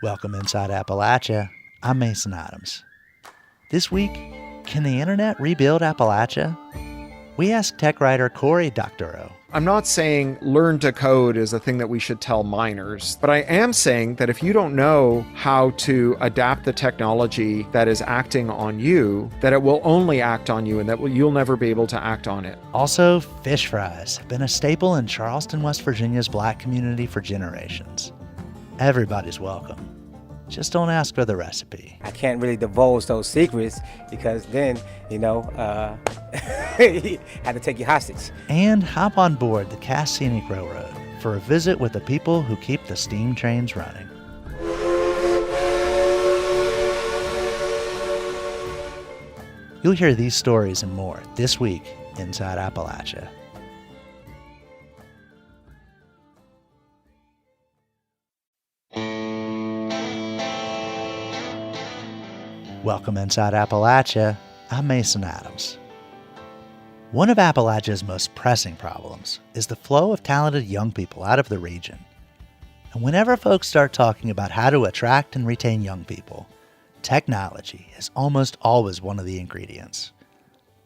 Welcome inside Appalachia. I'm Mason Adams. This week, can the internet rebuild Appalachia? We asked tech writer Cory Doctorow. I'm not saying learn to code is a thing that we should tell minors, but I am saying that if you don't know how to adapt the technology that is acting on you, that it will only act on you and that you'll never be able to act on it. Also, fish fries have been a staple in Charleston, West Virginia's Black community for generations. Everybody's welcome. Just don't ask for the recipe. I can't really divulge those secrets because then, had to take you hostage. And hop on board the Cass Scenic Railroad for a visit with the people who keep the steam trains running. You'll hear these stories and more this week inside Appalachia. Welcome inside Appalachia. I'm Mason Adams. One of Appalachia's most pressing problems is the flow of talented young people out of the region. And whenever folks start talking about how to attract and retain young people, technology is almost always one of the ingredients,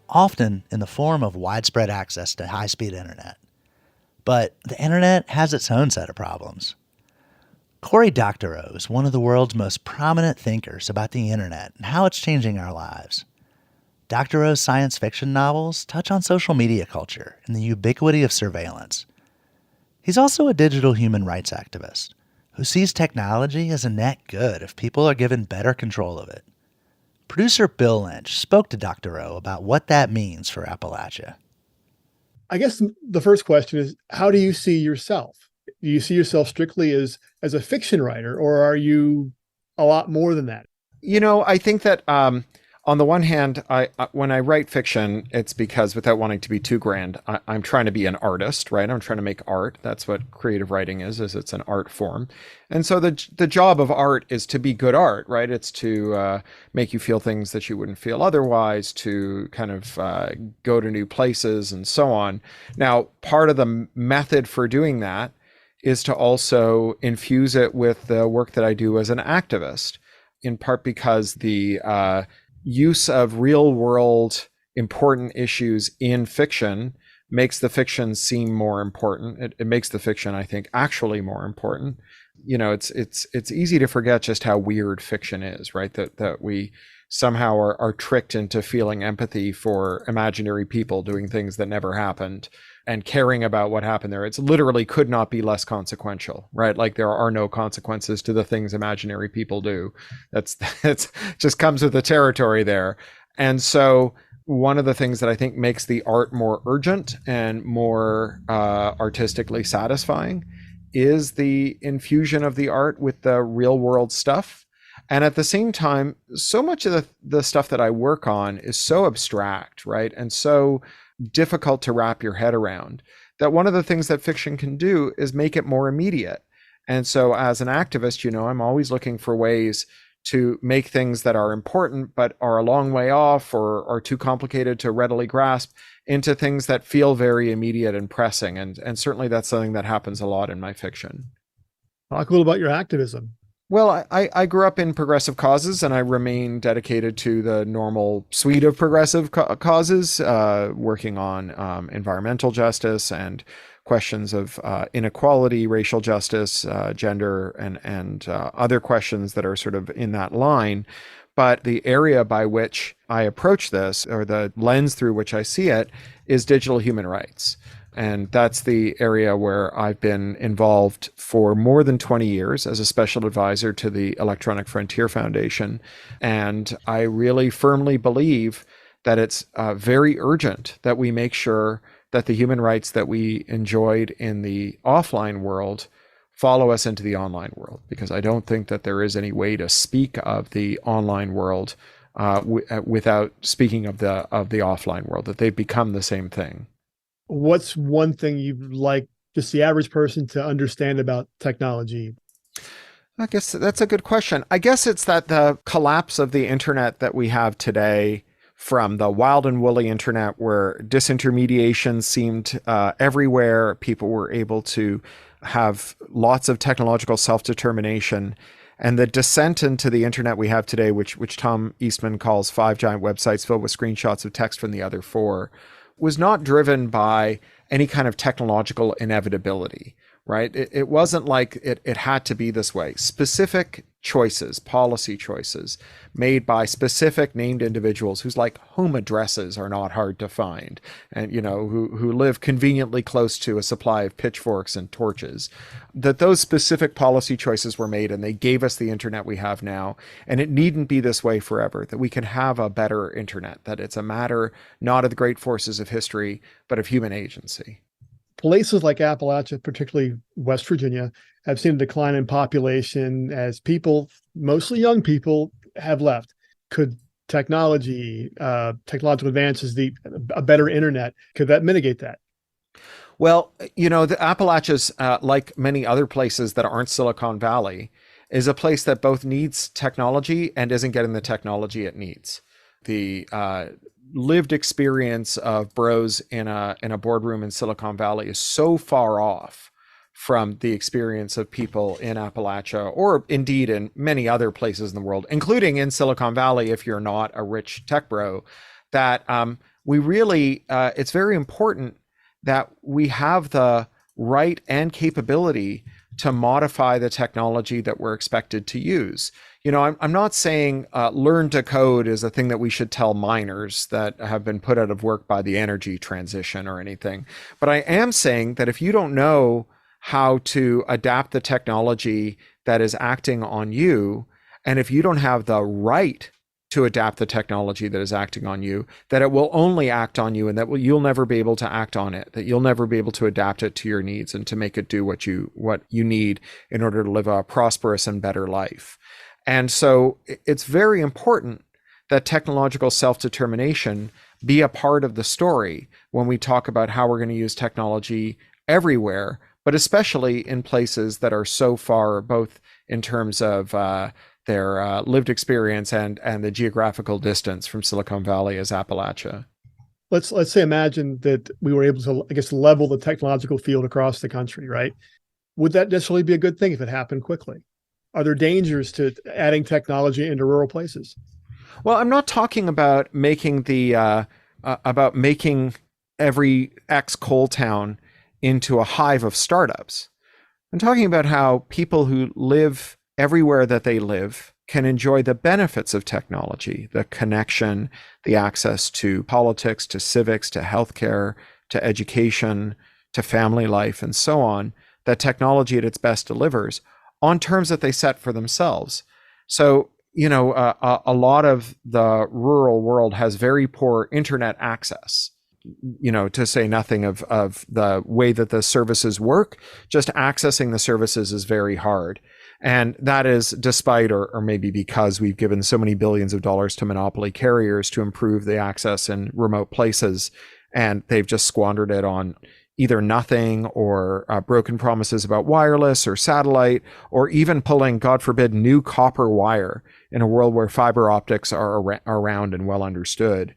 often in the form of widespread access to high-speed internet. But the internet has its own set of problems. Cory Doctorow is one of the world's most prominent thinkers about the internet and how it's changing our lives. Doctorow's science fiction novels touch on social media culture and the ubiquity of surveillance. He's also a digital human rights activist who sees technology as a net good if people are given better control of it. Producer Bill Lynch spoke to Doctorow about what that means for Appalachia. I guess the first question is, how do you see yourself? Do you see yourself strictly as a fiction writer, or are you a lot more than that? I think that on the one hand, when I write fiction, it's because, without wanting to be too grand, I'm trying to be an artist, right? I'm trying to make art. That's what creative writing is it's an art form. And so the job of art is to be good art, right? It's to make you feel things that you wouldn't feel otherwise, to kind of go to new places and so on. Now, part of the method for doing that is to also infuse it with the work that I do as an activist, in part because the use of real world important issues in fiction makes the fiction seem more important. It makes the fiction, I think, actually more important. It's easy to forget just how weird fiction is, right? That we somehow are tricked into feeling empathy for imaginary people doing things that never happened and caring about what happened there. It's literally could not be less consequential, right? Like there are no consequences to the things imaginary people do. That's just comes with the territory there. And so one of the things that I think makes the art more urgent and more artistically satisfying is the infusion of the art with the real world stuff. And at the same time, so much of the stuff that I work on is so abstract, right? And so difficult to wrap your head around that one of the things that fiction can do is make it more immediate. And so as an activist, I'm always looking for ways to make things that are important but are a long way off or are too complicated to readily grasp into things that feel very immediate and pressing. And certainly that's something that happens a lot in my fiction. Talk a little about your activism. Well, I grew up in progressive causes, and I remain dedicated to the normal suite of progressive causes, working on environmental justice and questions of inequality, racial justice, gender, and other questions that are sort of in that line. But the area by which I approach this, or the lens through which I see it, is digital human rights. And that's the area where I've been involved for more than 20 years as a special advisor to the Electronic Frontier Foundation. And I really firmly believe that it's very urgent that we make sure that the human rights that we enjoyed in the offline world follow us into the online world, because I don't think that there is any way to speak of the online world without speaking of the offline world, that they've become the same thing. What's one thing you'd like just the average person to understand about technology? I guess that's a good question. I guess it's that the collapse of the internet that we have today, from the wild and woolly internet where disintermediation seemed everywhere, people were able to have lots of technological self-determination, And the descent into the internet we have today, which Tom Eastman calls 5 giant websites filled with screenshots of text from the other 4, was not driven by any kind of technological inevitability, right? It wasn't like it had to be this way. Specific choices, policy choices made by specific named individuals whose like home addresses are not hard to find, and who live conveniently close to a supply of pitchforks and torches, that those specific policy choices were made and they gave us the internet we have now. And it needn't be this way forever, that we can have a better internet, that it's a matter not of the great forces of history, but of human agency. Places like Appalachia, particularly West Virginia, have seen a decline in population as people, mostly young people, have left. Could technological advances, a better internet, could that mitigate that? Well, the Appalachias, like many other places that aren't Silicon Valley, is a place that both needs technology and isn't getting the technology it needs. The lived experience of bros in a boardroom in Silicon Valley is so far off from the experience of people in Appalachia, or indeed in many other places in the world, including in Silicon Valley if you're not a rich tech bro, that we really, it's very important that we have the right and capability to modify the technology that we're expected to use. I'm not saying learn to code is a thing that we should tell miners that have been put out of work by the energy transition or anything. But I am saying that if you don't know how to adapt the technology that is acting on you, and if you don't have the right to adapt the technology that is acting on you, that it will only act on you, and that you'll never be able to act on it, that you'll never be able to adapt it to your needs and to make it do what you need in order to live a prosperous and better life. And so it's very important that technological self-determination be a part of the story when we talk about how we're going to use technology everywhere, but especially in places that are so far, both in terms of their lived experience and the geographical distance from Silicon Valley as Appalachia. Let's say imagine that we were able to, I guess, level the technological field across the country, right? Would that necessarily be a good thing if it happened quickly? Are there dangers to adding technology into rural places? Well, I'm not talking about making making every ex-coal town into a hive of startups. I'm talking about how people who live everywhere that they live can enjoy the benefits of technology, the connection, the access to politics, to civics, to healthcare, to education, to family life, and so on, that technology at its best delivers on terms that they set for themselves. So, a lot of the rural world has very poor internet access, to say nothing of the way that the services work. Just accessing the services is very hard. And that is despite, or maybe because, we've given so many billions of dollars to monopoly carriers to improve the access in remote places, and they've just squandered it on either nothing or broken promises about wireless or satellite, or even pulling, God forbid, new copper wire in a world where fiber optics are around and well understood.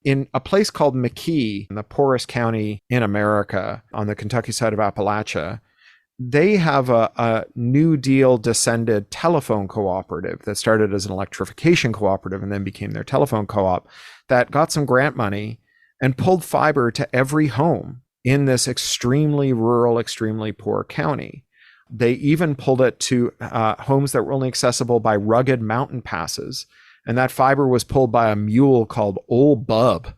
In a place called McKee, in the poorest county in America on the Kentucky side of Appalachia, they have a New Deal descended telephone cooperative that started as an electrification cooperative and then became their telephone co-op, that got some grant money and pulled fiber to every home in this extremely rural, extremely poor county. They even pulled it to homes that were only accessible by rugged mountain passes. And that fiber was pulled by a mule called Old Bub,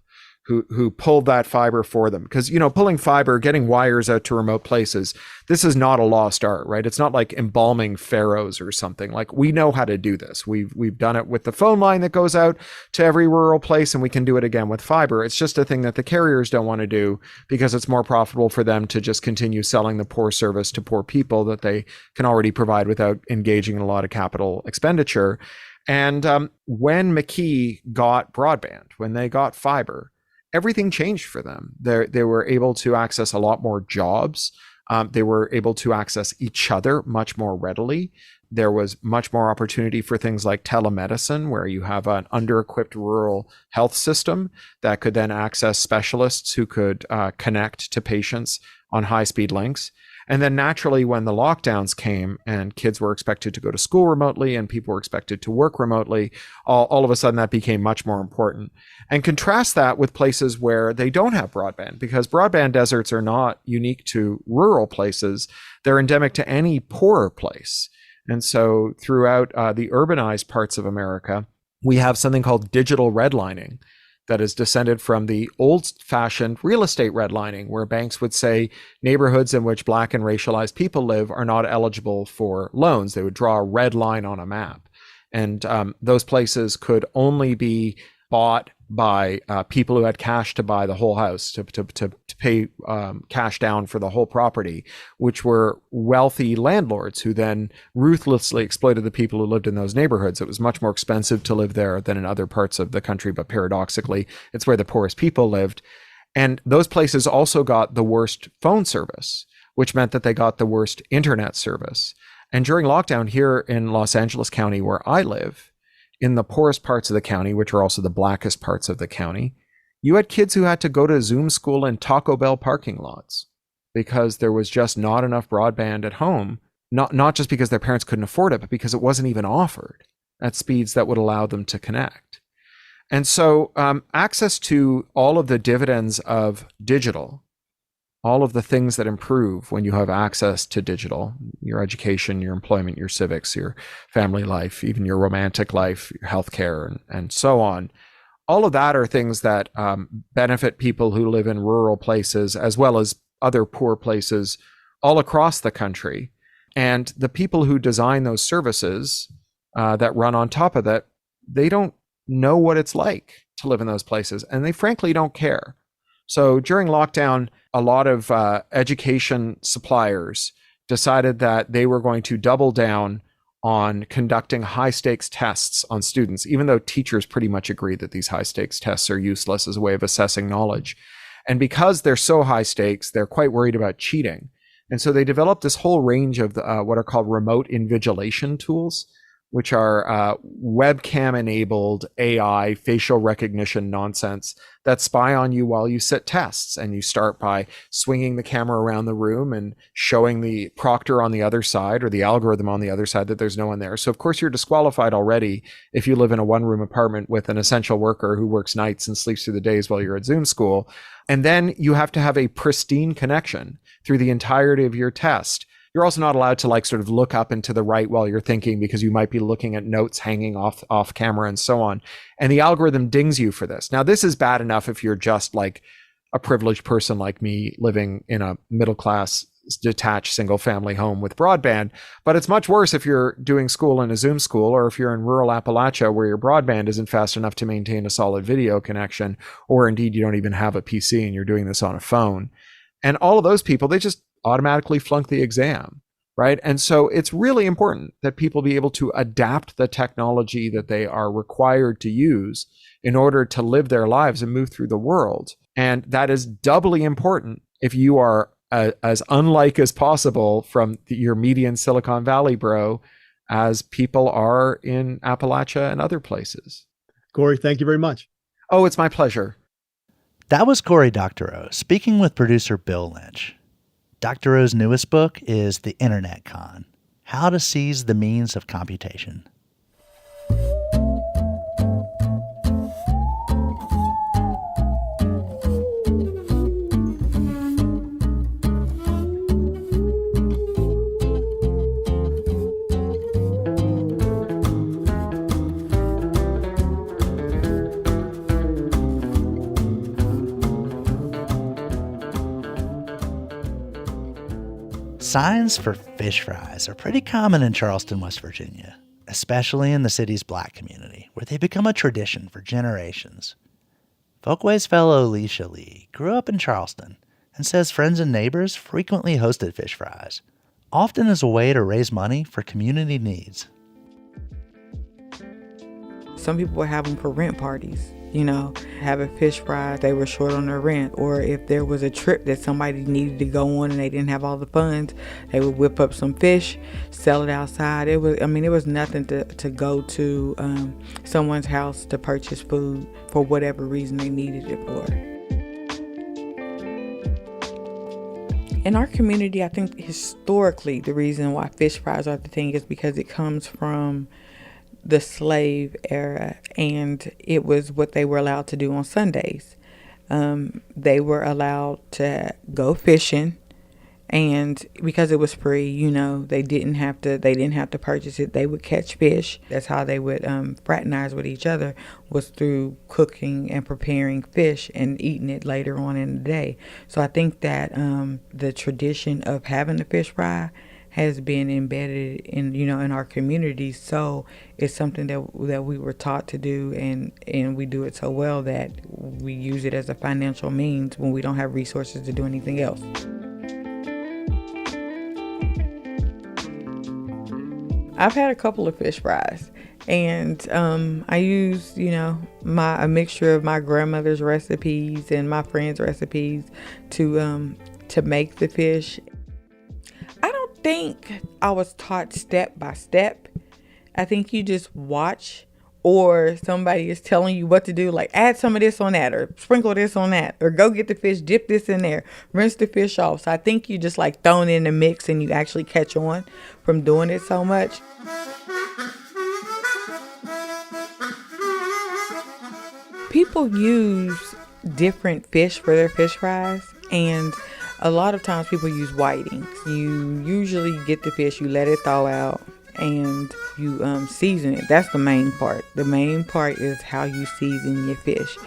who pulled that fiber for them. Because, pulling fiber, getting wires out to remote places, this is not a lost art, right? It's not like embalming pharaohs or something. Like, we know how to do this. We've done it with the phone line that goes out to every rural place, and we can do it again with fiber. It's just a thing that the carriers don't want to do because it's more profitable for them to just continue selling the poor service to poor people that they can already provide without engaging in a lot of capital expenditure. And when McKee got broadband, when they got fiber, everything changed for them. They were able to access a lot more jobs. They were able to access each other much more readily. There was much more opportunity for things like telemedicine, where you have an under-equipped rural health system that could then access specialists who could connect to patients on high-speed links. And then naturally, when the lockdowns came and kids were expected to go to school remotely and people were expected to work remotely, all of a sudden that became much more important. And contrast that with places where they don't have broadband, because broadband deserts are not unique to rural places. They're endemic to any poorer place. And so throughout the urbanized parts of America, we have something called digital redlining that is descended from the old-fashioned real estate redlining, where banks would say neighborhoods in which Black and racialized people live are not eligible for loans. They would draw a red line on a map. And those places could only be bought by people who had cash to buy the whole house, to pay cash down for the whole property, which were wealthy landlords who then ruthlessly exploited the people who lived in those neighborhoods. It was much more expensive to live there than in other parts of the country, but paradoxically, it's where the poorest people lived. And those places also got the worst phone service, which meant that they got the worst internet service. And during lockdown here in Los Angeles County, where I live, in the poorest parts of the county, which are also the blackest parts of the county, you had kids who had to go to Zoom school in Taco Bell parking lots because there was just not enough broadband at home, not just because their parents couldn't afford it, but because it wasn't even offered at speeds that would allow them to connect. And so access to all of the dividends of digital, all of the things that improve when you have access to digital, your education, your employment, your civics, your family life, even your romantic life, your healthcare, and so on. All of that are things that benefit people who live in rural places as well as other poor places all across the country. And the people who design those services that run on top of that, they don't know what it's like to live in those places, and they frankly don't care. So during lockdown, a lot of education suppliers decided that they were going to double down on conducting high stakes tests on students, even though teachers pretty much agree that these high stakes tests are useless as a way of assessing knowledge. And because they're so high stakes, they're quite worried about cheating. And so they developed this whole range of what are called remote invigilation tools, which are webcam-enabled AI facial recognition nonsense that spy on you while you sit tests. And you start by swinging the camera around the room and showing the proctor on the other side or the algorithm on the other side that there's no one there. So of course you're disqualified already if you live in a one-room apartment with an essential worker who works nights and sleeps through the days while you're at Zoom school. And then you have to have a pristine connection through the entirety of your test. You're also not allowed to sort of look up and to the right while you're thinking, because you might be looking at notes hanging off camera and so on. And the algorithm dings you for this. Now, this is bad enough if you're just like a privileged person like me living in a middle class, detached single family home with broadband. But it's much worse if you're doing school in a Zoom school, or if you're in rural Appalachia where your broadband isn't fast enough to maintain a solid video connection, or indeed you don't even have a PC and you're doing this on a phone. And all of those people, they just automatically flunk the exam, right? And so it's really important that people be able to adapt the technology that they are required to use in order to live their lives and move through the world. And that is doubly important if you are as unlike as possible from your median Silicon Valley bro as people are in Appalachia and other places. Cory, thank you very much. Oh, it's my pleasure. That was Cory Doctorow speaking with producer Bill Lynch. Doctorow's newest book is The Internet Con: How to Seize the Means of Computation. Signs for fish fries are pretty common in Charleston, West Virginia, especially in the city's Black community, where they've become a tradition for generations. Folkways fellow Alicia Lee grew up in Charleston and says friends and neighbors frequently hosted fish fries, often as a way to raise money for community needs. Some people would have them for rent parties, have a fish fry, they were short on their rent, or if there was a trip that somebody needed to go on and they didn't have all the funds, they would whip up some fish, sell it outside. It was nothing to go to someone's house to purchase food for whatever reason they needed it for. In our community, I think historically the reason why fish fries are the thing is because it comes from the slave era, and it was what they were allowed to do on Sundays. They were allowed to go fishing, and because it was free, they didn't have to purchase it. They would catch fish. That's how they would fraternize with each other, was through cooking and preparing fish and eating it later on in the day. So I think that the tradition of having a fish fry has been embedded in our community. So it's something that we were taught to do, and we do it so well that we use it as a financial means when we don't have resources to do anything else. I've had a couple of fish fries, and I use, a mixture of my grandmother's recipes and my friends' recipes to make the fish. I don't think I was taught step by step. I think you just watch, or somebody is telling you what to do, like add some of this on that, or sprinkle this on that, or go get the fish, dip this in there, rinse the fish off. So I think you just like thrown in the mix, and you actually catch on from doing it so much. People use different fish for their fish fries, and a lot of times people use whitings. You usually get the fish, you let it thaw out, and you season it. That's the main part. The main part is how you season your fish.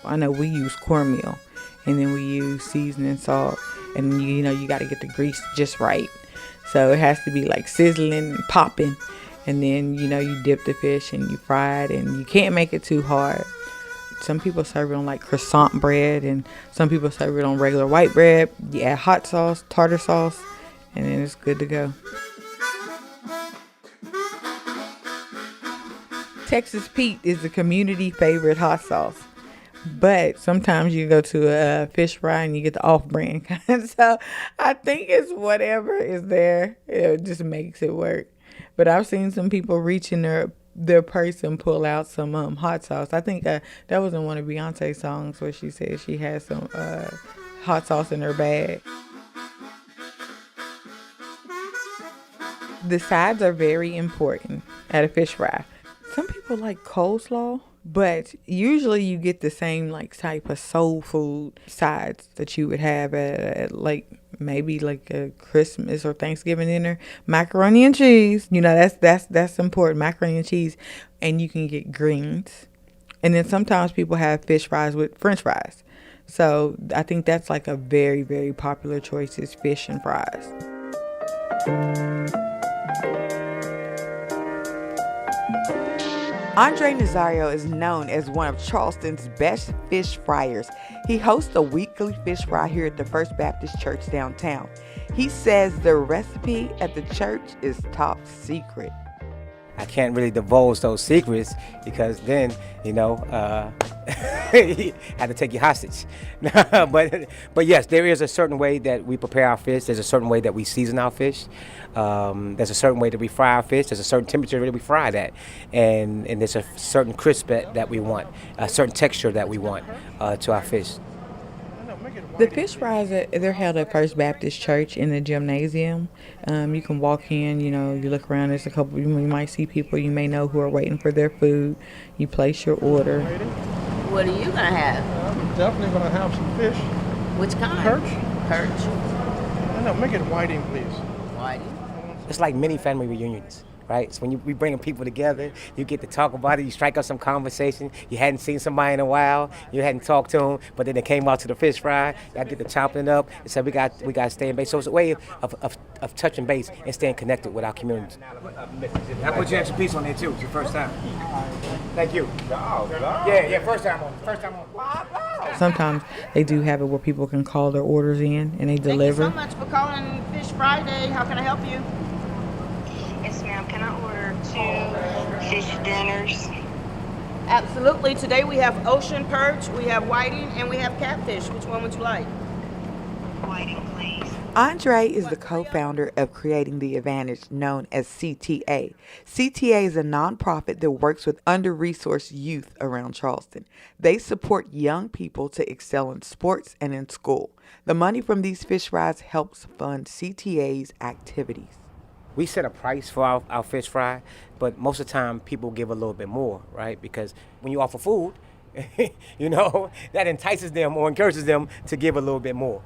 I know we use cornmeal, and then we use seasoning salt, and you got to get the grease just right. So it has to be like sizzling and popping, and then you dip the fish and you fry it, and you can't make it too hard. Some people serve it on like croissant bread, and some people serve it on regular white bread. You add hot sauce, tartar sauce, and then it's good to go. Texas Pete is the community favorite hot sauce, but sometimes you go to a fish fry and you get the off-brand kind. So I think it's whatever is there. It just makes it work. But I've seen some people reach in their purse and pull out some hot sauce. I think that was in one of Beyonce's songs where she said she had some hot sauce in her bag. The sides are very important at a fish fry. Some people like coleslaw, but usually you get the same like type of soul food sides that you would have at like maybe like a Christmas or Thanksgiving dinner. Macaroni and cheese, that's important. Macaroni and cheese, and you can get greens, and then sometimes people have fish fries with French fries. So I think that's like a very, very popular choice, is fish and fries. Andre Nazario is known as one of Charleston's best fish fryers. He hosts a weekly fish fry here at the First Baptist Church downtown. He says the recipe at the church is top secret. I can't really divulge those secrets because then, had to take you hostage. But yes, there is a certain way that we prepare our fish. There's a certain way that we season our fish. There's a certain way that we fry our fish. There's a certain temperature that we fry it at. And there's a certain crisp that we want, a certain texture that we want to our fish. The fish fries, they're held at First Baptist Church in the gymnasium. You can walk in, you look around. There's a couple, you might see people you may know who are waiting for their food. You place your order. What are you going to have? I'm definitely going to have some fish. Which kind? Perch. No, make it whiting, please. Whiting? It's like mini family reunions, right? So when we bring people together, you get to talk about it, you strike up some conversation. You hadn't seen somebody in a while, you hadn't talked to them, but then they came out to the fish fry, y'all get to chopping it up, and so we got to stay in base. So it's a way of touching base and staying connected with our community. I put your extra piece on there too, it's your first time. Thank you. Yeah, first time on. Sometimes they do have it where people can call their orders in and they deliver. Thank you so much for calling Fish Friday. How can I help you? Yes, ma'am. Can I order 2 fish dinners? Absolutely. Today we have ocean perch, we have whiting, and we have catfish. Which one would you like? Whiting, please. Andre is the co-founder of Creating the Advantage, known as CTA. CTA is a nonprofit that works with under-resourced youth around Charleston. They support young people to excel in sports and in school. The money from these fish fries helps fund CTA's activities. We set a price for our fish fry, but most of the time people give a little bit more, right? Because when you offer food, that entices them or encourages them to give a little bit more.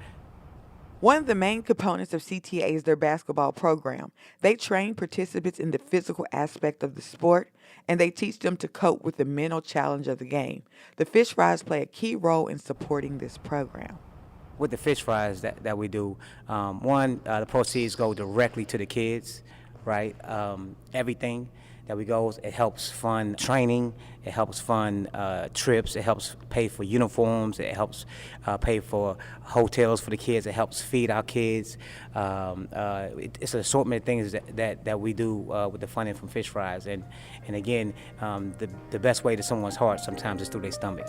One of the main components of CTA is their basketball program. They train participants in the physical aspect of the sport, and they teach them to cope with the mental challenge of the game. The fish fries play a key role in supporting this program. With the fish fries that we do, the proceeds go directly to the kids, right? Everything that we go, it helps fund training, it helps fund trips, it helps pay for uniforms, it helps pay for hotels for the kids, it helps feed our kids. It's an assortment of things that we do with the funding from fish fries. And again, the best way to someone's heart sometimes is through their stomach.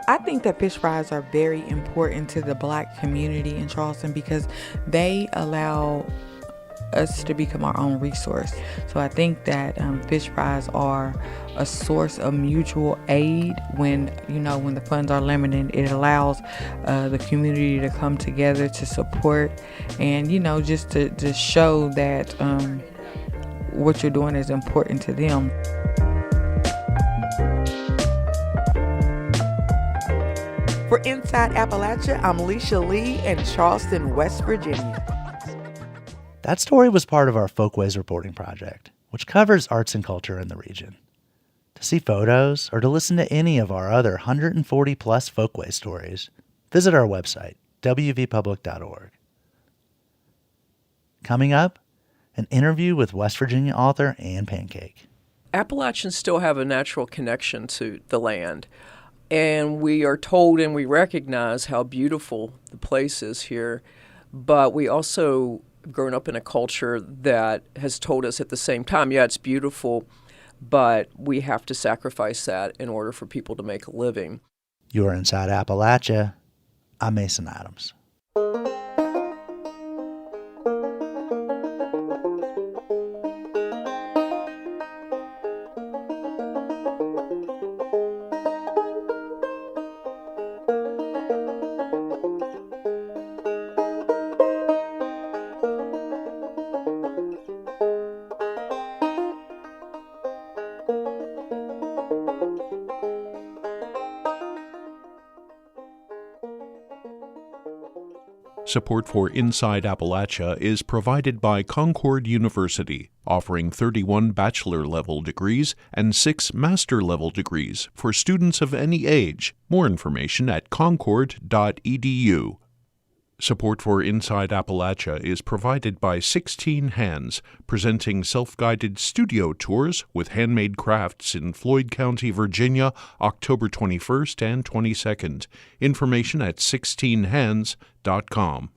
I think that fish fries are very important to the Black community in Charleston because they allow us to become our own resource. So I think that fish fries are a source of mutual aid when the funds are limited. It allows the community to come together to support and, just to show that what you're doing is important to them. For Inside Appalachia, I'm Leisha Lee in Charleston, West Virginia. That story was part of our Folkways reporting project, which covers arts and culture in the region. To see photos or to listen to any of our other 140-plus Folkways stories, visit our website, wvpublic.org. Coming up, an interview with West Virginia author Anne Pancake. Appalachians still have a natural connection to the land. And we are told and we recognize how beautiful the place is here, but we also have grown up in a culture that has told us at the same time, yeah, it's beautiful, but we have to sacrifice that in order for people to make a living. You're Inside Appalachia. I'm Mason Adams. Support for Inside Appalachia is provided by Concord University, offering 31 bachelor-level degrees and 6 master-level degrees for students of any age. More information at concord.edu. Support for Inside Appalachia is provided by 16 Hands, presenting self-guided studio tours with handmade crafts in Floyd County, Virginia, October 21st and 22nd. Information at 16hands.com.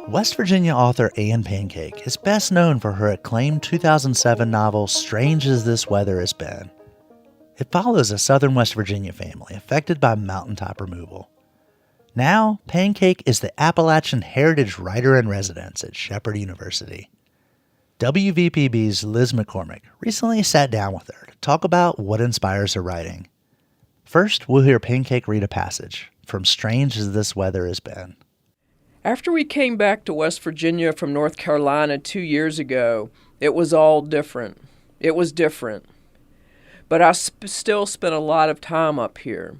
West Virginia author Anne Pancake is best known for her acclaimed 2007 novel Strange as This Weather Has Been. It follows a southern West Virginia family affected by mountaintop removal. Now, Pancake is the Appalachian Heritage Writer-in-Residence at Shepherd University. WVPB's Liz McCormick recently sat down with her to talk about what inspires her writing. First, we'll hear Pancake read a passage from Strange as This Weather Has Been. After we came back to West Virginia from North Carolina 2 years ago, it was all different. It was different. But I still spent a lot of time up here.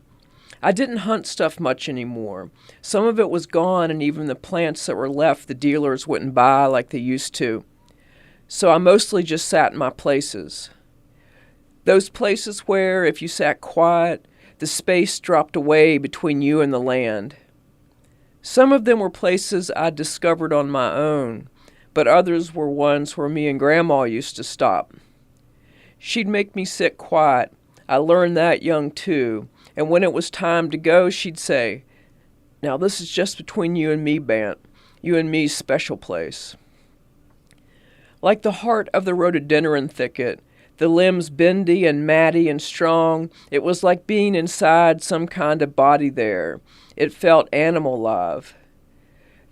I didn't hunt stuff much anymore. Some of it was gone, and even the plants that were left the dealers wouldn't buy like they used to. So I mostly just sat in my places. Those places where, if you sat quiet, the space dropped away between you and the land. Some of them were places I discovered on my own, but others were ones where me and Grandma used to stop. She'd make me sit quiet. I learned that young too, and when it was time to go, she'd say, "Now this is just between you and me, Bant. You and me's special place." like the heart of the rhododendron thicket, the limbs bendy and matty and strong. It was like being inside some kind of body there. It felt animal live.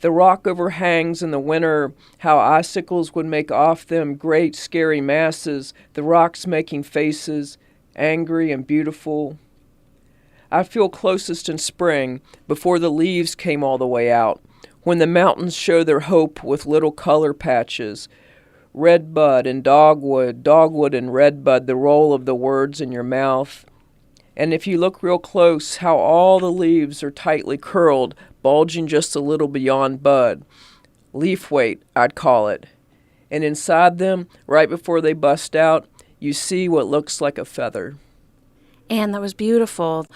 The rock overhangs in the winter, how icicles would make off them great scary masses, the rocks making faces, angry and beautiful. I feel closest in spring, before the leaves came all the way out, when the mountains show their hope with little color patches. Redbud and dogwood, dogwood and redbud, the roll of the words in your mouth. And if you look real close, how all the leaves are tightly curled, bulging just a little beyond bud. Leaf weight, I'd call it. And inside them, right before they bust out, you see what looks like a feather. And that was beautiful.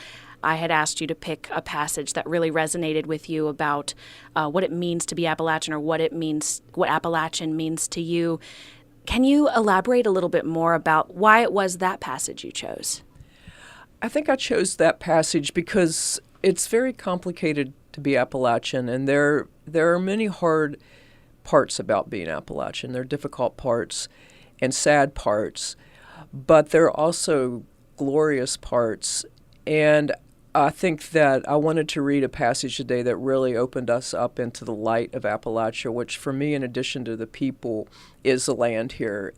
I had asked you to pick a passage that really resonated with you about what it means to be Appalachian, or what Appalachian means to you. Can you elaborate a little bit more about why it was that passage you chose? I think I chose that passage because it's very complicated to be Appalachian, and there are many hard parts about being Appalachian. There are difficult parts and sad parts, but there are also glorious parts. And I think that I wanted to read a passage today that really opened us up into the light of Appalachia, which for me, in addition to the people, is the land here.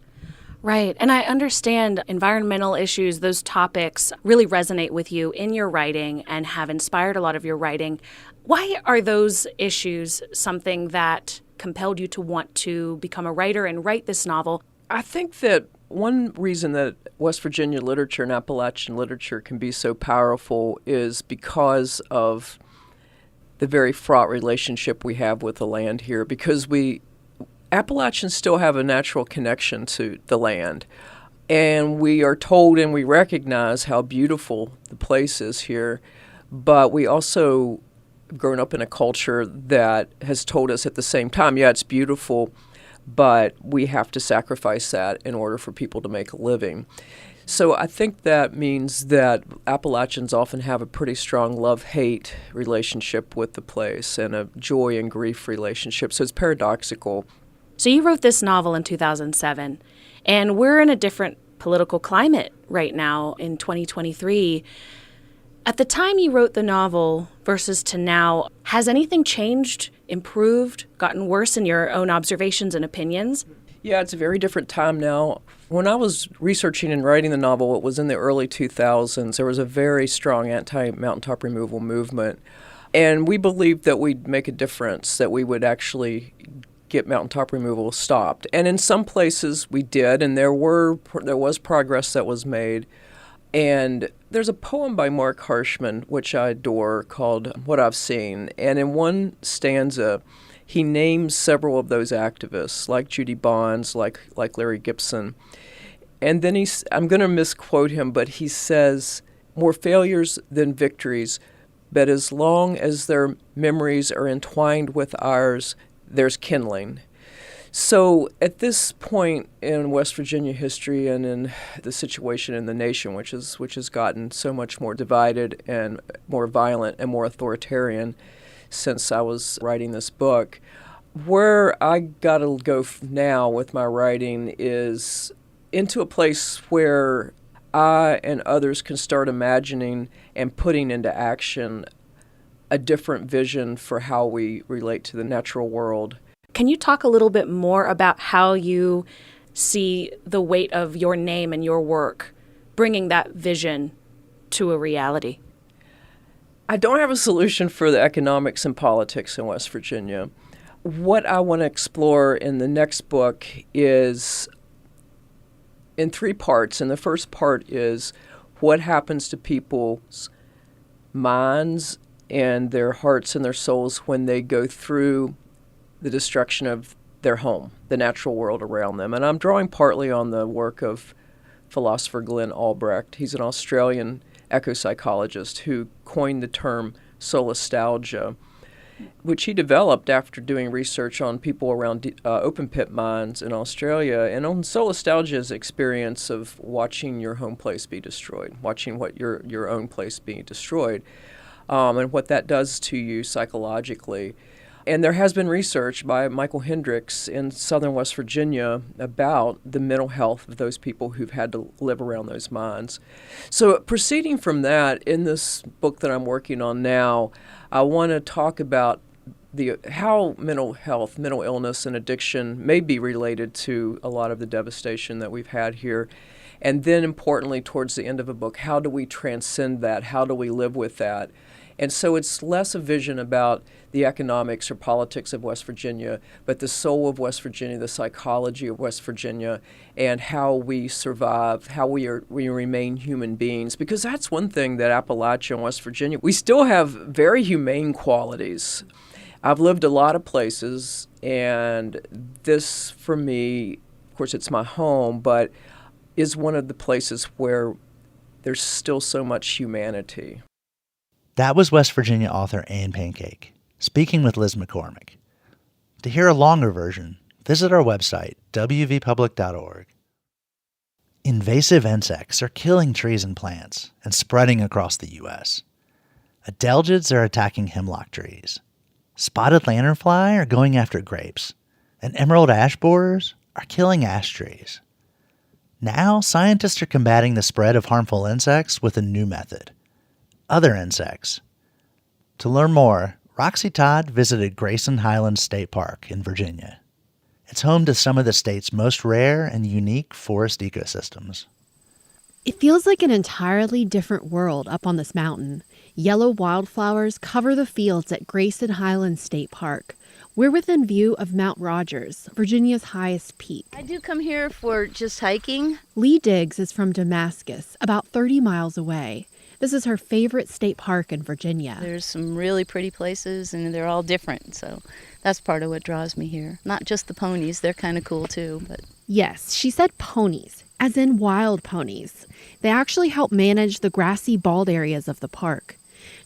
Right. And I understand environmental issues, those topics really resonate with you in your writing and have inspired a lot of your writing. Why are those issues something that compelled you to want to become a writer and write this novel? I think that one reason that West Virginia literature and Appalachian literature can be so powerful is because of the very fraught relationship we have with the land here, because Appalachians still have a natural connection to the land, and we are told and we recognize how beautiful the place is here, but we also have grown up in a culture that has told us at the same time, yeah, it's beautiful, but we have to sacrifice that in order for people to make a living. So I think that means that Appalachians often have a pretty strong love-hate relationship with the place and a joy and grief relationship, so it's paradoxical. So you wrote this novel in 2007, and we're in a different political climate right now in 2023. At the time you wrote the novel versus to now, has anything changed, improved, gotten worse in your own observations and opinions? Yeah, it's a very different time now. When I was researching and writing the novel, it was in the early 2000s. There was a very strong anti-mountaintop removal movement, and we believed that we'd make a difference, that we would actually get mountaintop removal stopped. And in some places we did, and there was progress that was made. And there's a poem by Mark Harshman, which I adore, called What I've Seen. And in one stanza, he names several of those activists, like Judy Bonds, like Larry Gibson. And then I'm going to misquote him, but he says, more failures than victories, but as long as their memories are entwined with ours, there's kindling. So at this point in West Virginia history and in the situation in the nation, which has gotten so much more divided and more violent and more authoritarian since I was writing this book, where I got to go now with my writing is into a place where I and others can start imagining and putting into action a different vision for how we relate to the natural world. Can you talk a little bit more about how you see the weight of your name and your work bringing that vision to a reality? I don't have a solution for the economics and politics in West Virginia. What I want to explore in the next book is in three parts. And the first part is what happens to people's minds and their hearts and their souls when they go through the destruction of their home, the natural world around them. And I'm drawing partly on the work of philosopher Glenn Albrecht. He's an Australian ecopsychologist who coined the term solastalgia, which he developed after doing research on people around open pit mines in Australia, and on solastalgia's experience of watching your home place be destroyed, watching what your own place being destroyed, and what that does to you psychologically. And there has been research by Michael Hendricks in southern West Virginia about the mental health of those people who've had to live around those mines. So proceeding from that, in this book that I'm working on now, I want to talk about how mental health, mental illness, and addiction may be related to a lot of the devastation that we've had here. And then importantly, towards the end of the book, how do we transcend that? How do we live with that? And so it's less a vision about the economics or politics of West Virginia, but the soul of West Virginia, the psychology of West Virginia, and how we survive, how we remain human beings. Because that's one thing that Appalachia and West Virginia, we still have very humane qualities. I've lived a lot of places, and this, for me, of course, it's my home, but is one of the places where there's still so much humanity. That was West Virginia author Anne Pancake, speaking with Liz McCormick. To hear a longer version, visit our website, wvpublic.org. Invasive insects are killing trees and plants and spreading across the U.S. Adelgids are attacking hemlock trees. Spotted lanternfly are going after grapes, and emerald ash borers are killing ash trees. Now, scientists are combating the spread of harmful insects with a new method: other insects. To learn more, Roxy Todd visited Grayson Highlands State Park in Virginia. It's home to some of the state's most rare and unique forest ecosystems. It feels like an entirely different world up on this mountain. Yellow wildflowers cover the fields at Grayson Highlands State Park. We're within view of Mount Rogers, Virginia's highest peak. I do come here for just hiking. Lee Diggs is from Damascus, about 30 miles away. This is her favorite state park in Virginia. There's some really pretty places, and they're all different, so that's part of what draws me here. Not just the ponies, they're kind of cool too, but... Yes, she said ponies, as in wild ponies. They actually help manage the grassy bald areas of the park.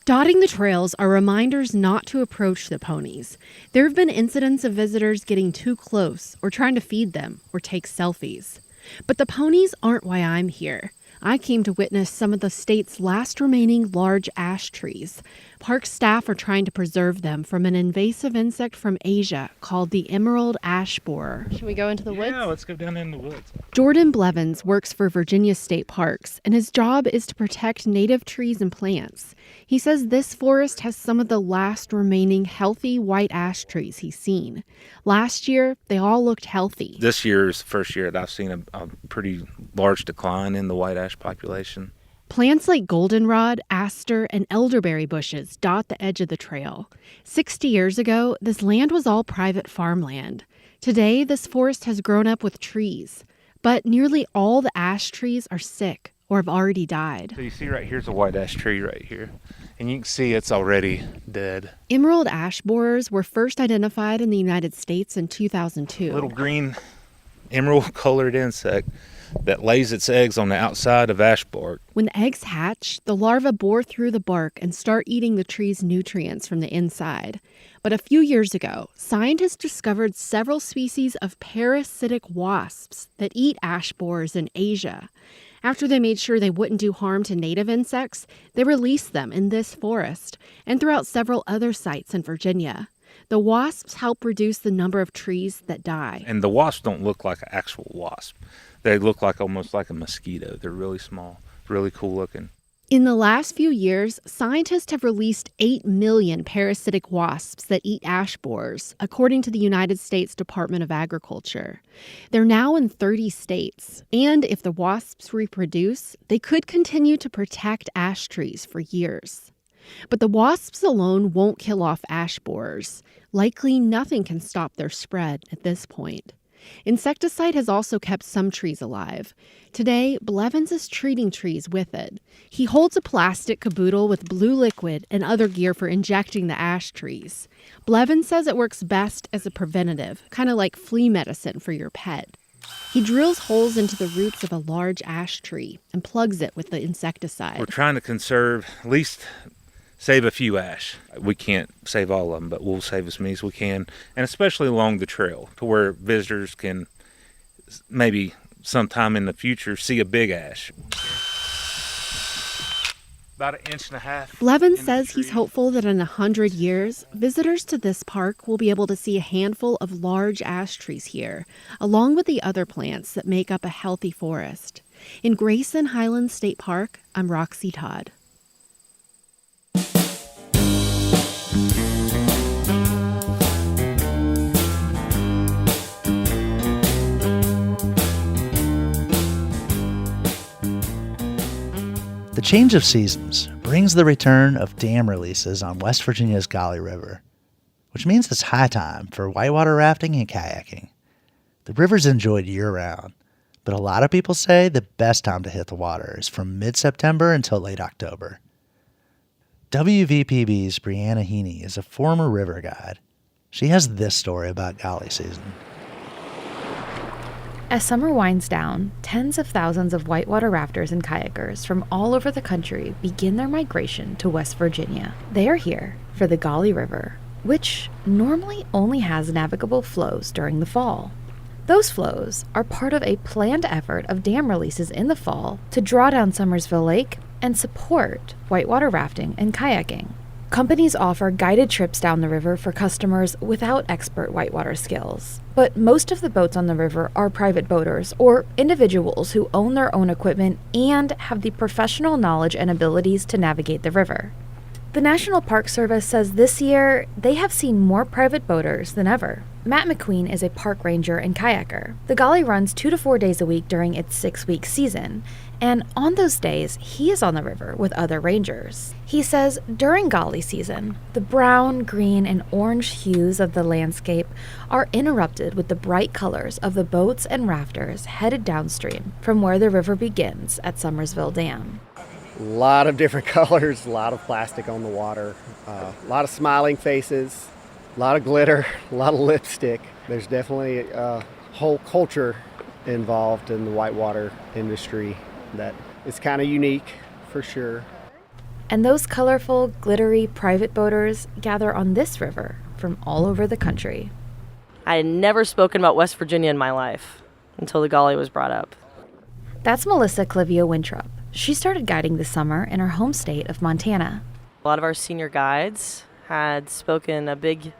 Dotting the trails are reminders not to approach the ponies. There have been incidents of visitors getting too close or trying to feed them or take selfies. But the ponies aren't why I'm here. I came to witness some of the state's last remaining large ash trees. Park staff are trying to preserve them from an invasive insect from Asia called the emerald ash borer. Should we go into the woods? Yeah, let's go down in the woods. Jordan Blevins works for Virginia State Parks, and his job is to protect native trees and plants. He says this forest has some of the last remaining healthy white ash trees he's seen. Last year, they all looked healthy. This year is the first year that I've seen a pretty large decline in the white ash population. Plants like goldenrod, aster, and elderberry bushes dot the edge of the trail. 60 years ago, this land was all private farmland. Today, this forest has grown up with trees, but nearly all the ash trees are sick or have already died. So you see right here's a white ash tree right here, and you can see it's already dead. Emerald ash borers were first identified in the United States in 2002. Little green emerald-colored insect that lays its eggs on the outside of ash bark. When the eggs hatch, the larvae bore through the bark and start eating the tree's nutrients from the inside. But a few years ago, scientists discovered several species of parasitic wasps that eat ash borers in Asia. After they made sure they wouldn't do harm to native insects, they released them in this forest and throughout several other sites in Virginia. The wasps help reduce the number of trees that die. And the wasps don't look like an actual wasp. They look like almost like a mosquito. They're really small, really cool looking. In the last few years, scientists have released 8 million parasitic wasps that eat ash borers, according to the United States Department of Agriculture. They're now in 30 states, and if the wasps reproduce, they could continue to protect ash trees for years. But the wasps alone won't kill off ash borers. Likely nothing can stop their spread at this point. Insecticide has also kept some trees alive. Today, Blevins is treating trees with it. He holds a plastic caboodle with blue liquid and other gear for injecting the ash trees. Blevins says it works best as a preventative, kind of like flea medicine for your pet. He drills holes into the roots of a large ash tree and plugs it with the insecticide. We're trying to conserve, at least save a few ash. We can't save all of them, but we'll save as many as we can, and especially along the trail to where visitors can maybe sometime in the future see a big ash. about 1.5 inches. Blevins says he's hopeful that in 100 years, visitors to this park will be able to see a handful of large ash trees here, along with the other plants that make up a healthy forest. In Grayson Highlands State Park, I'm Roxy Todd. The change of seasons brings the return of dam releases on West Virginia's Gauley River, which means it's high time for whitewater rafting and kayaking. The river's enjoyed year-round, but a lot of people say the best time to hit the water is from mid-September until late October. WVPB's Brianna Heaney is a former river guide. She has this story about Gauley season. As summer winds down, tens of thousands of whitewater rafters and kayakers from all over the country begin their migration to West Virginia. They are here for the Gauley River, which normally only has navigable flows during the fall. Those flows are part of a planned effort of dam releases in the fall to draw down Summersville Lake and support whitewater rafting and kayaking. Companies offer guided trips down the river for customers without expert whitewater skills. But most of the boats on the river are private boaters or individuals who own their own equipment and have the professional knowledge and abilities to navigate the river. The National Park Service says this year they have seen more private boaters than ever. Matt McQueen is a park ranger and kayaker. The Gauley runs 2 to 4 days a week during its 6-week season, and on those days, he is on the river with other rangers. He says during Gauley season, the brown, green, and orange hues of the landscape are interrupted with the bright colors of the boats and rafters headed downstream from where the river begins at Summersville Dam. A lot of different colors, a lot of plastic on the water, a lot of smiling faces, a lot of glitter, a lot of lipstick. There's definitely a whole culture involved in the whitewater industry that is kind of unique for sure. And those colorful, glittery private boaters gather on this river from all over the country. I had never spoken about West Virginia in my life until the Gauley was brought up. That's Melissa Clivio Winthrop. She started guiding this summer in her home state of Montana. A lot of our senior guides had spoken a big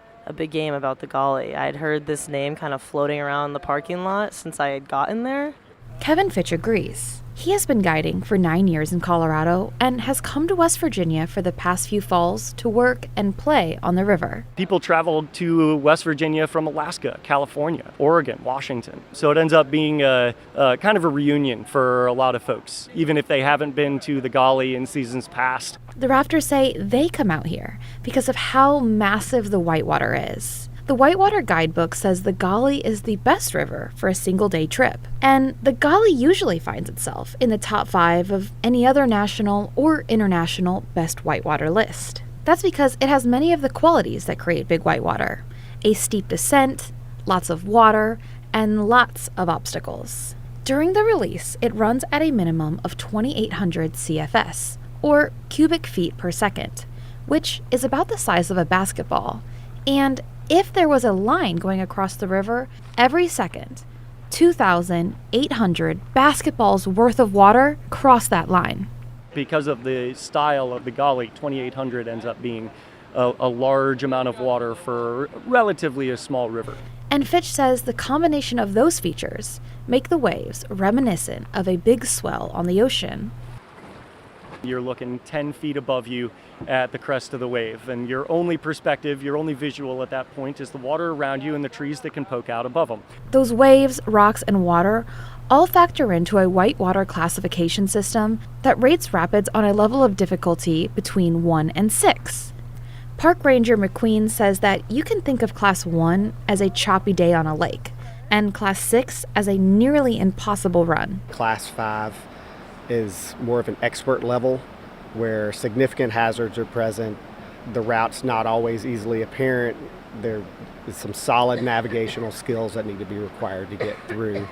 game about the Gauley. I had heard this name kind of floating around the parking lot since I had gotten there. Kevin Fitch agrees. He has been guiding for 9 years in Colorado and has come to West Virginia for the past few falls to work and play on the river. People travel to West Virginia from Alaska, California, Oregon, Washington. So it ends up being a kind of a reunion for a lot of folks, even if they haven't been to the Gauley in seasons past. The rafters say they come out here because of how massive the whitewater is. The Whitewater Guidebook says the Gauley is the best river for a single-day trip, and the Gauley usually finds itself in the top 5 of any other national or international best whitewater list. That's because it has many of the qualities that create big whitewater: a steep descent, lots of water, and lots of obstacles. During the release, it runs at a minimum of 2,800 CFS, or cubic feet per second, which is about the size of a basketball, and if there was a line going across the river, every second, 2,800 basketballs worth of water cross that line. Because of the style of the Gauley, 2,800 ends up being a large amount of water for relatively a small river. And Fitch says the combination of those features make the waves reminiscent of a big swell on the ocean. You're looking 10 feet above you at the crest of the wave, and your only perspective, your only visual at that point is the water around you and the trees that can poke out above them. Those waves, rocks, and water all factor into a whitewater classification system that rates rapids on a level of difficulty between 1 and 6. Park Ranger McQueen says that you can think of Class 1 as a choppy day on a lake, and Class 6 as a nearly impossible run. Class 5 is more of an expert level where significant hazards are present. The route's not always easily apparent. There is some solid navigational skills that need to be required to get through.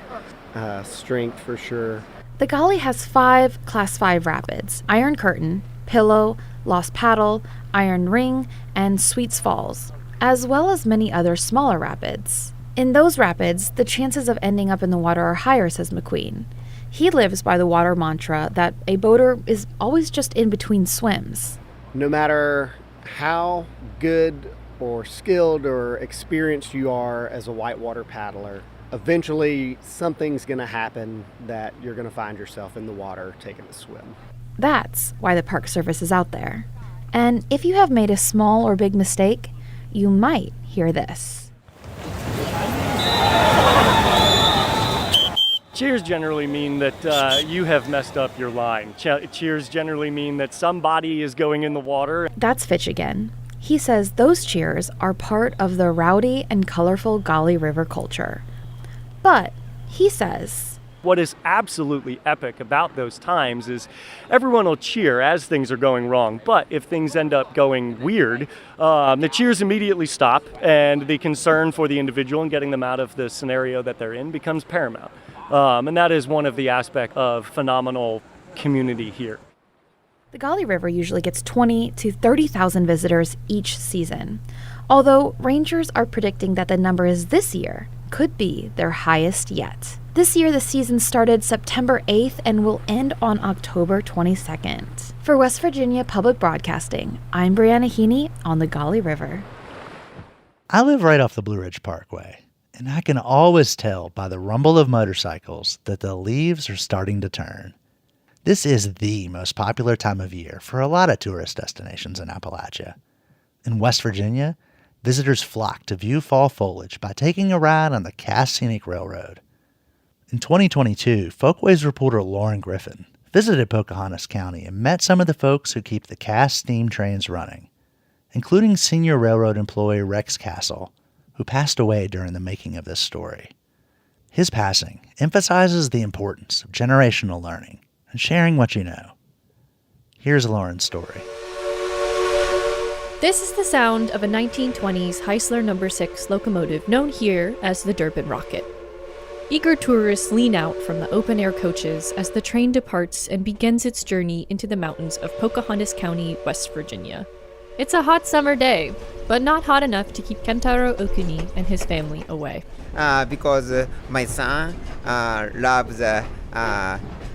Strength for sure. The Gauley has 5 Class 5 rapids: Iron Curtain, Pillow, Lost Paddle, Iron Ring, and Sweets Falls, as well as many other smaller rapids. In those rapids, the chances of ending up in the water are higher, says McQueen. He lives by the water mantra that a boater is always just in between swims. No matter how good or skilled or experienced you are as a whitewater paddler, eventually something's going to happen that you're going to find yourself in the water taking a swim. That's why the Park Service is out there. And if you have made a small or big mistake, you might hear this. Cheers generally mean that you have messed up your line. Cheers generally mean that somebody is going in the water. That's Fitch again. He says those cheers are part of the rowdy and colorful Gauley River culture. But he says, what is absolutely epic about those times is everyone will cheer as things are going wrong, but if things end up going weird, the cheers immediately stop, and the concern for the individual and getting them out of the scenario that they're in becomes paramount. And that is one of the aspects of phenomenal community here. The Gauley River usually gets 20 to 30,000 visitors each season, although rangers are predicting that the numbers this year could be their highest yet. This year, the season started September 8th and will end on October 22nd. For West Virginia Public Broadcasting, I'm Brianna Heaney on the Gauley River. I live right off the Blue Ridge Parkway, and I can always tell by the rumble of motorcycles that the leaves are starting to turn. This is the most popular time of year for a lot of tourist destinations in Appalachia. In West Virginia, visitors flock to view fall foliage by taking a ride on the Cass Scenic Railroad. In 2022, Folkways reporter Lauren Griffin visited Pocahontas County and met some of the folks who keep the Cass steam trains running, including senior railroad employee Rex Castle, who passed away during the making of this story. His passing emphasizes the importance of generational learning and sharing what you know. Here's Lauren's story. This is the sound of a 1920s Heisler No. 6 locomotive known here as the Durban Rocket. Eager tourists lean out from the open-air coaches as the train departs and begins its journey into the mountains of Pocahontas County, West Virginia. It's a hot summer day, but not hot enough to keep Kentaro Okuni and his family away. Because my son loves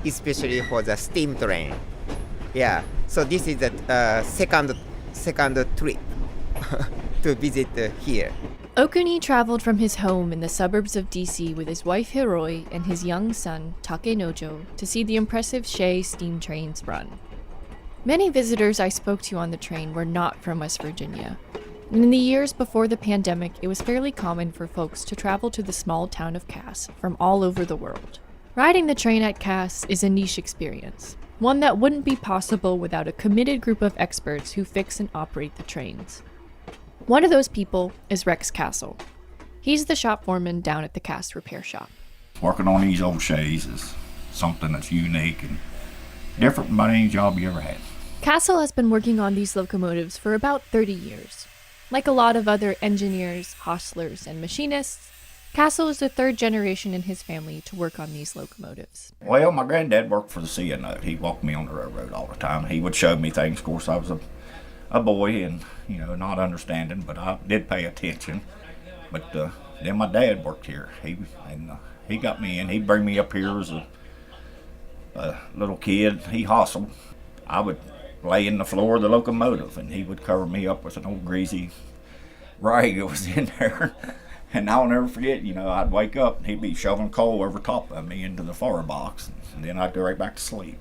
especially for the steam train. Yeah, so this is the second trip to visit here. Okuni traveled from his home in the suburbs of DC with his wife Hiroi and his young son Takenojo to see the impressive Shea steam trains run. Many visitors I spoke to on the train were not from West Virginia. And in the years before the pandemic, it was fairly common for folks to travel to the small town of Cass from all over the world. Riding the train at Cass is a niche experience, one that wouldn't be possible without a committed group of experts who fix and operate the trains. One of those people is Rex Castle. He's the shop foreman down at the Cass repair shop. Working on these old Shays is something that's unique and different from about any job you ever had. Castle has been working on these locomotives for about 30 years. Like a lot of other engineers, hostlers, and machinists, Castle is the third generation in his family to work on these locomotives. Well, my granddad worked for the C&O. He walked me on the railroad all the time. He would show me things. Of course, I was a boy and, not understanding, but I did pay attention. But then my dad worked here. He got me in. He'd bring me up here as a little kid. He hustled. I would lay in the floor of the locomotive, and he would cover me up with an old greasy rag that was in there. And I'll never forget, I'd wake up and he'd be shoveling coal over top of me into the fire box, and then I'd go right back to sleep.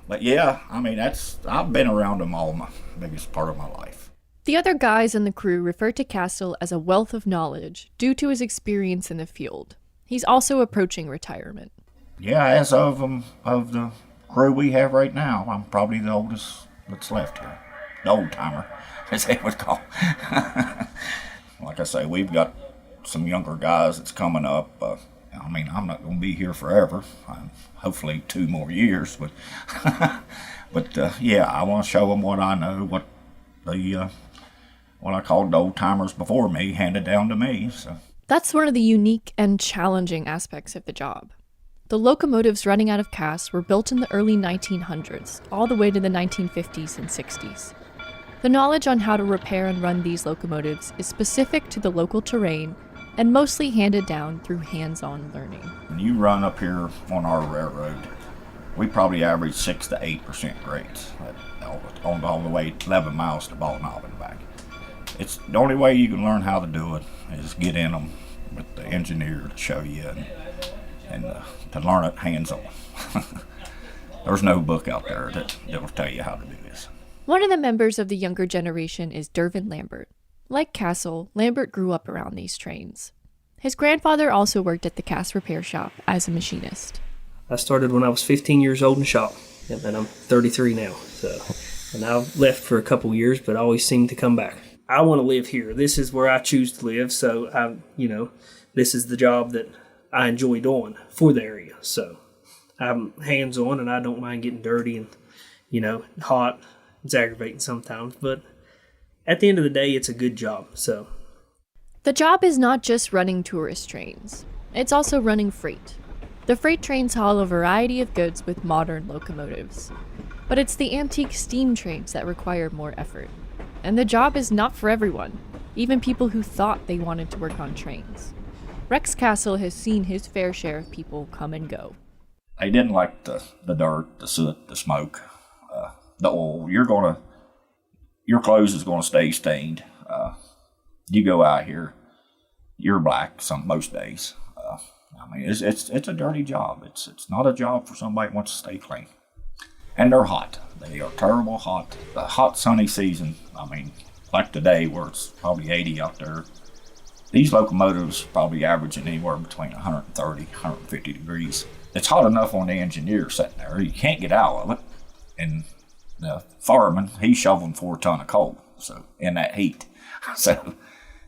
But yeah, I've been around them all my biggest part of my life. The other guys in the crew refer to Castle as a wealth of knowledge due to his experience in the field. He's also approaching retirement. Yeah, as of the crew we have right now, I'm probably the oldest that's left here. The old timer, as they would call. Like I say, we've got some younger guys that's coming up. I'm not going to be here forever. Hopefully 2 more years, but yeah, I want to show them what I know, what I called the old timers before me handed down to me. So that's one of the unique and challenging aspects of the job. The locomotives running out of Cass were built in the early 1900s, all the way to the 1950s and 60s. The knowledge on how to repair and run these locomotives is specific to the local terrain and mostly handed down through hands-on learning. When you run up here on our railroad, we probably average 6 to 8% grades all the way 11 miles to Ball Knob and back. It's the only way you can learn how to do it is get in them with the engineer to show you and to learn it hands-on. There's no book out there that will tell you how to do this. One of the members of the younger generation is Dervin Lambert. Like Castle, Lambert grew up around these trains. His grandfather also worked at the Cass repair shop as a machinist. I started when I was 15 years old in the shop, and I'm 33 now. And I left for a couple years, but I always seem to come back. I want to live here. This is where I choose to live, so this is the job that I enjoy doing for the area. So I'm hands-on, and I don't mind getting dirty and, hot. It's aggravating sometimes, but at the end of the day, it's a good job. So the job is not just running tourist trains. It's also running freight. The freight trains haul a variety of goods with modern locomotives. But it's the antique steam trains that require more effort. And the job is not for everyone, even people who thought they wanted to work on trains. Rex Castle has seen his fair share of people come and go. They didn't like the dirt, the soot, the smoke, the oil. Your clothes is going to stay stained. You go out here, you're black most days. It's a dirty job. It's not a job for somebody who wants to stay clean. And they're hot. They are terrible hot. The hot sunny season, like today where it's probably 80 out there, these locomotives probably averaging anywhere between 130, 150 degrees. It's hot enough on the engineer sitting there. You can't get out of it. And the fireman, he's shoveling 4 ton of coal, so in that heat. So,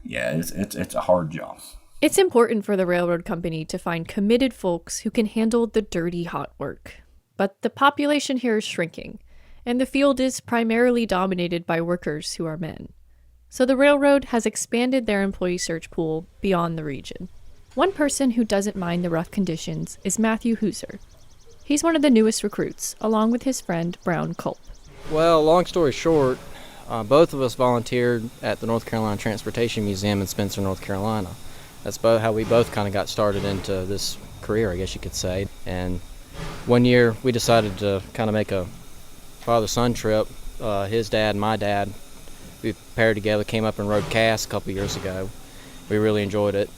yeah, it's a hard job. It's important for the railroad company to find committed folks who can handle the dirty, hot work. But the population here is shrinking, and the field is primarily dominated by workers who are men. So the railroad has expanded their employee search pool beyond the region. One person who doesn't mind the rough conditions is Matthew Hooser. He's one of the newest recruits, along with his friend Brown Culp. Well, long story short, both of us volunteered at the North Carolina Transportation Museum in Spencer, North Carolina. That's how we both kind of got started into this career, I guess you could say. And one year we decided to kind of make a father-son trip. His dad and my dad, we paired together, came up and rode Cass a couple years ago. We really enjoyed it.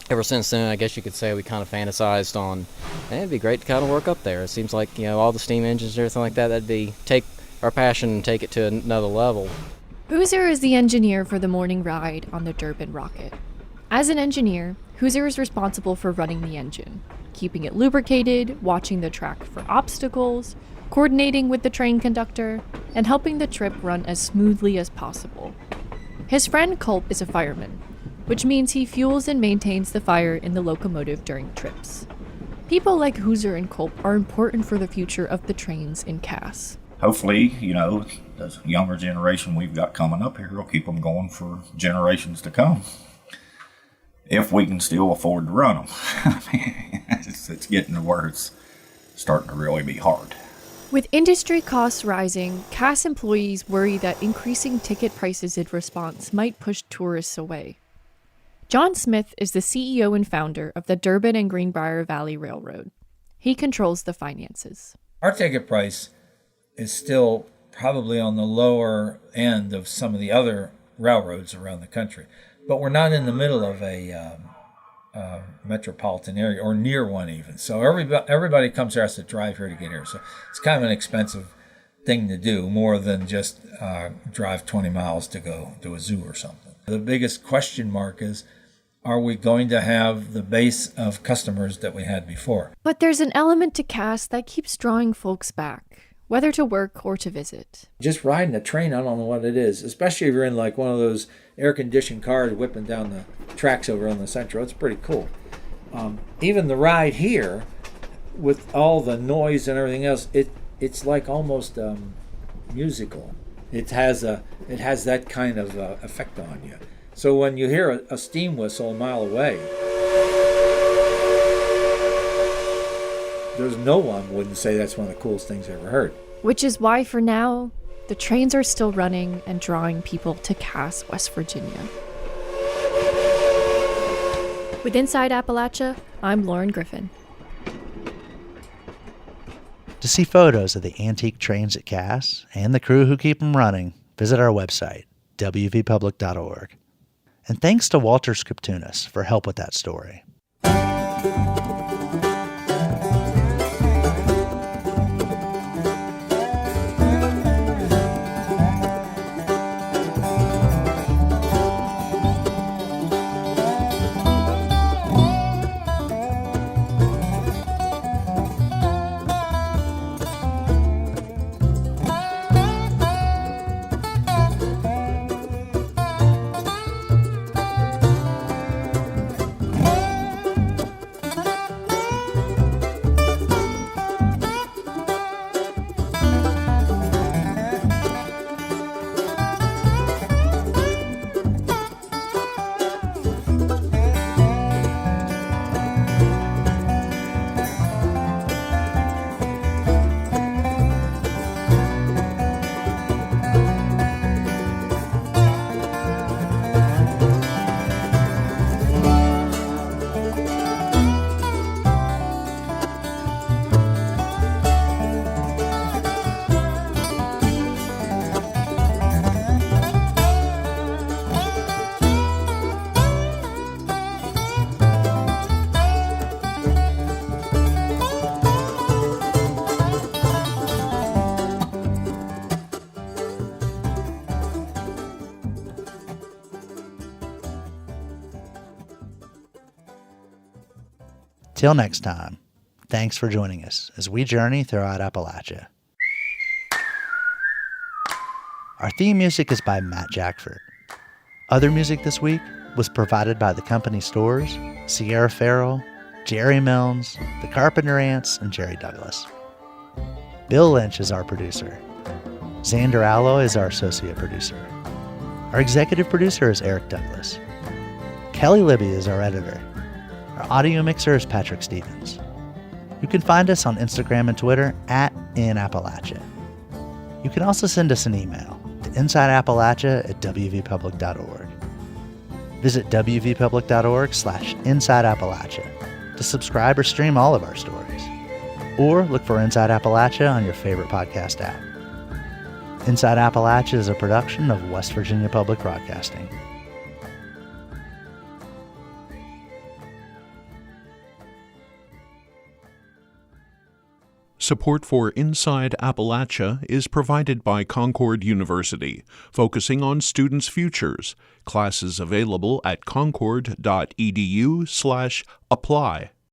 Ever since then, I guess you could say we kind of fantasized on, it'd be great to kind of work up there. It seems like, all the steam engines and everything like that, take our passion and take it to another level. Hooser is the engineer for the morning ride on the Durbin Rocket. As an engineer, Hooser is responsible for running the engine, keeping it lubricated, watching the track for obstacles, coordinating with the train conductor, and helping the trip run as smoothly as possible. His friend Culp is a fireman, which means he fuels and maintains the fire in the locomotive during trips. People like Hooser and Culp are important for the future of the trains in Cass. Hopefully, the younger generation we've got coming up here will keep them going for generations to come. If we can still afford to run them. It's getting to where it's starting to really be hard. With industry costs rising, Cass employees worry that increasing ticket prices in response might push tourists away. John Smith is the CEO and founder of the Durbin and Greenbrier Valley Railroad. He controls the finances. Our ticket price is still probably on the lower end of some of the other railroads around the country. But we're not in the middle of a metropolitan area or near one even. So everybody comes here has to drive here to get here. So it's kind of an expensive thing to do, more than just drive 20 miles to go to a zoo or something. The biggest question mark is, are we going to have the base of customers that we had before? But there's an element to Cass that keeps drawing folks back, whether to work or to visit. Just riding a train, I don't know what it is, especially if you're in like one of those air-conditioned cars whipping down the tracks over on the Central. It's pretty cool. Even the ride here, with all the noise and everything else, it's like almost musical. It has that kind of effect on you. So when you hear a steam whistle a mile away, there's no one wouldn't say that's one of the coolest things I ever heard. Which is why, for now, the trains are still running and drawing people to Cass, West Virginia. With Inside Appalachia, I'm Lauren Griffin. To see photos of the antique trains at Cass and the crew who keep them running, visit our website, wvpublic.org. And thanks to Walter Scriptunas for help with that story. Till next time, thanks for joining us as we journey throughout Appalachia. Our theme music is by Matt Jackford. Other music this week was provided by the Company Stores, Sierra Farrell, Jerry Milnes, the Carpenter Ants, and Jerry Douglas. Bill Lynch is our producer. Xander Alloy is our associate producer. Our executive producer is Eric Douglas. Kelly Libby is our editor. Our audio mixer is Patrick Stevens. You can find us on Instagram and Twitter @InAppalachia. You can also send us an email to insideappalachia@wvpublic.org. Visit wvpublic.org/InsideAppalachia to subscribe or stream all of our stories. Or look for Inside Appalachia on your favorite podcast app. Inside Appalachia is a production of West Virginia Public Broadcasting. Support for Inside Appalachia is provided by Concord University, focusing on students' futures. Classes available at concord.edu/apply.